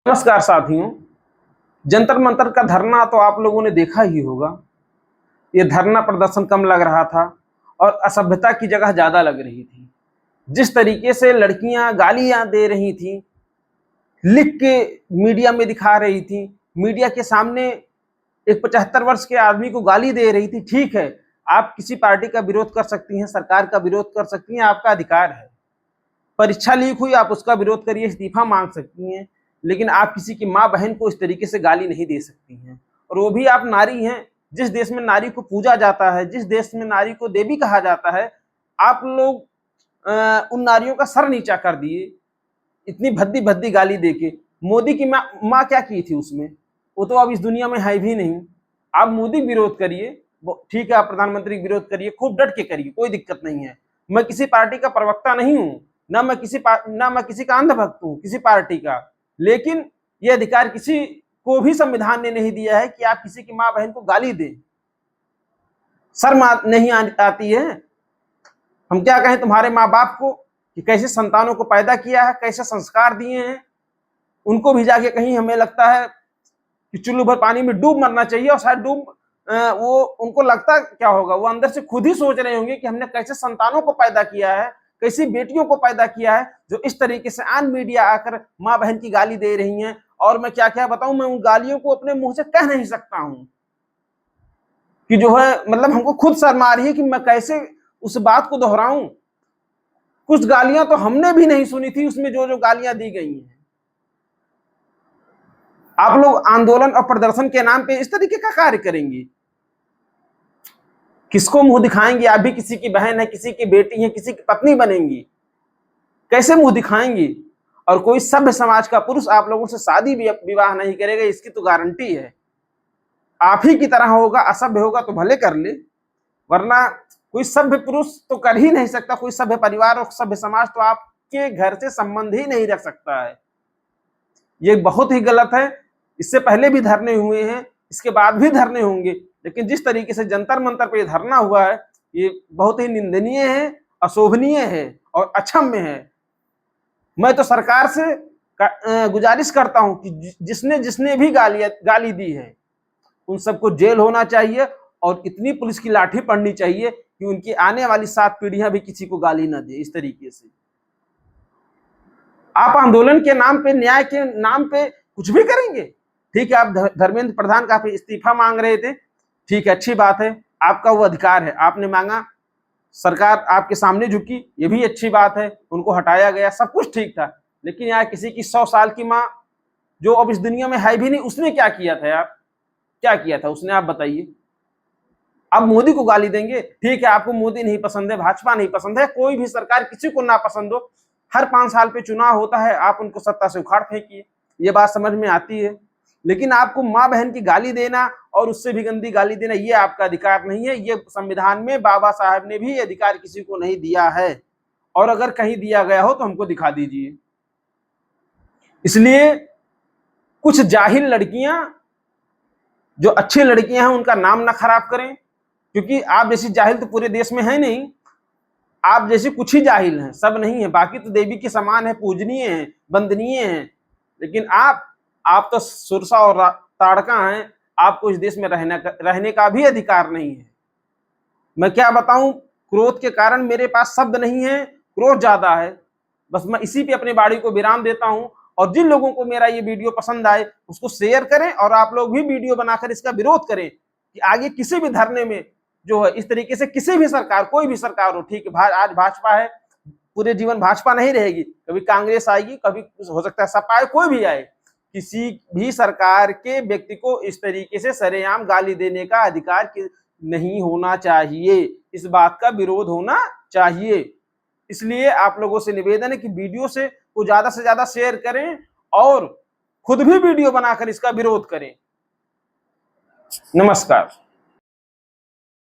नमस्कार साथियों। जंतर मंतर का धरना तो आप लोगों ने देखा ही होगा। ये धरना प्रदर्शन कम लग रहा था और असभ्यता की जगह ज्यादा लग रही थी। जिस तरीके से लड़कियां गालियां दे रही थी, लिख के मीडिया में दिखा रही थी, मीडिया के सामने एक 75 वर्ष के आदमी को गाली दे रही थी। ठीक है, आप किसी पार्टी का विरोध कर सकती हैं, सरकार का विरोध कर सकती हैं, आपका अधिकार है। परीक्षा लीक हुई, आप उसका विरोध करिए, इस्तीफा मांग सकती हैं, लेकिन आप किसी की माँ बहन को इस तरीके से गाली नहीं दे सकती हैं। और वो भी आप नारी हैं। जिस देश में नारी को पूजा जाता है, जिस देश में नारी को देवी कहा जाता है, आप लोग उन नारियों का सर नीचा कर दिए इतनी भद्दी भद्दी गाली देके। मोदी की माँ क्या की थी उसमें? वो तो अब इस दुनिया में है भी नहीं। आप मोदी विरोध करिए, ठीक है, आप प्रधानमंत्री विरोध करिए, खूब डट के करिए, कोई दिक्कत नहीं है। मैं किसी पार्टी का प्रवक्ता नहीं हूं, ना मैं किसी का अंधभक्त हूं किसी पार्टी का, लेकिन यह अधिकार किसी को भी संविधान ने नहीं दिया है कि आप किसी की मां बहन को गाली दें। शर्म नहीं आती है? हम क्या कहें तुम्हारे माँ बाप को कि कैसे संतानों को पैदा किया है, कैसे संस्कार दिए हैं। उनको भी जाके कहीं हमें लगता है कि चुल्लू भर पानी में डूब मरना चाहिए, और शायद वो उनको लगता क्या होगा, वो अंदर से खुद ही सोच रहे होंगे कि हमने कैसे संतानों को पैदा किया है, कैसी बेटियों को पैदा किया है, जो इस तरीके से आन मीडिया आकर माँ बहन की गाली दे रही हैं। और मैं क्या क्या बताऊं, मैं उन गालियों को अपने मुंह से कह नहीं सकता हूं कि जो है, मतलब हमको खुद शर्म आ रही है कि मैं कैसे उस बात को दोहराऊं। कुछ गालियां तो हमने भी नहीं सुनी थी उसमें, जो जो गालियां दी गई हैं। आप लोग आंदोलन और प्रदर्शन के नाम पे इस तरीके का कार्य करेंगे, किसको मुंह दिखाएंगे? आप भी किसी की बहन है, किसी की बेटी है, किसी की पत्नी बनेंगी, कैसे मुंह दिखाएंगी? और कोई सभ्य समाज का पुरुष आप लोगों से शादी विवाह नहीं करेगा, इसकी तो गारंटी है। आप ही की तरह होगा, असभ्य होगा तो भले कर ले, वरना कोई सभ्य पुरुष तो कर ही नहीं सकता। कोई सभ्य परिवार और सभ्य समाज तो आपके घर से संबंध ही नहीं रख सकता है। ये बहुत ही गलत है। इससे पहले भी धरने हुए हैं, इसके बाद भी धरने होंगे, लेकिन जिस तरीके से जंतर मंतर पे धरना हुआ है, ये बहुत ही निंदनीय है, अशोभनीय है और अक्षम्य है। मैं तो सरकार से गुजारिश करता हूं कि जिसने जिसने भी गाली दी है, उन सबको जेल होना चाहिए और इतनी पुलिस की लाठी पड़नी चाहिए कि उनकी आने वाली 7 पीढ़ियां भी किसी को गाली ना दे इस तरीके से। आप आंदोलन के नाम पे, न्याय के नाम पे कुछ भी करेंगे। ठीक है, आप धर्मेंद्र प्रधान का इस्तीफा मांग रहे थे, ठीक है, अच्छी बात है, आपका वो अधिकार है, आपने मांगा, सरकार आपके सामने झुकी, ये भी अच्छी बात है, उनको हटाया गया, सब कुछ ठीक था। लेकिन यार, किसी की 100 साल की माँ जो अब इस दुनिया में है भी नहीं, उसने क्या किया था यार? क्या किया था उसने, आप बताइए। अब मोदी को गाली देंगे? ठीक है, आपको मोदी नहीं पसंद है, भाजपा नहीं पसंद है, कोई भी सरकार किसी को ना पसंद हो, हर 5 साल पे चुनाव होता है, आप उनको सत्ता से उखाड़ फेंकिए, ये बात समझ में आती है। लेकिन आपको माँ बहन की गाली देना और उससे भी गंदी गाली देना, ये आपका अधिकार नहीं है। ये संविधान में बाबा साहब ने भी ये अधिकार किसी को नहीं दिया है, और अगर कहीं दिया गया हो तो हमको दिखा दीजिए। इसलिए कुछ जाहिल लड़कियां, जो अच्छी लड़कियां हैं, उनका नाम ना खराब करें, क्योंकि आप जैसी जाहिल तो पूरे देश में है नहीं। आप जैसे कुछ ही जाहिल हैं, सब नहीं है, बाकी तो देवी के समान है, पूजनीय है, वंदनीय है। लेकिन आप तो सुरसा और ताड़का हैं। आपको इस देश में रहने का भी अधिकार नहीं है। मैं क्या बताऊं, क्रोध के कारण मेरे पास शब्द नहीं है, क्रोध ज्यादा है। बस मैं इसी पे अपनी बाड़ी को विराम देता हूं। और जिन लोगों को मेरा ये वीडियो पसंद आए उसको शेयर करें, और आप लोग भी वीडियो बनाकर इसका विरोध करें कि आगे किसी भी धरने में जो है इस तरीके से किसी भी सरकार, कोई भी सरकार हो, ठीक है, आज भाजपा है, पूरे जीवन भाजपा नहीं रहेगी, कभी कांग्रेस आएगी, कभी हो सकता है सपा आए, कोई भी आए, किसी भी सरकार के व्यक्ति को इस तरीके से सरेआम गाली देने का अधिकार नहीं होना चाहिए। इस बात का विरोध होना चाहिए। इसलिए आप लोगों से निवेदन है कि वीडियो से को ज्यादा से ज्यादा शेयर करें और खुद भी वीडियो बनाकर इसका विरोध करें। नमस्कार।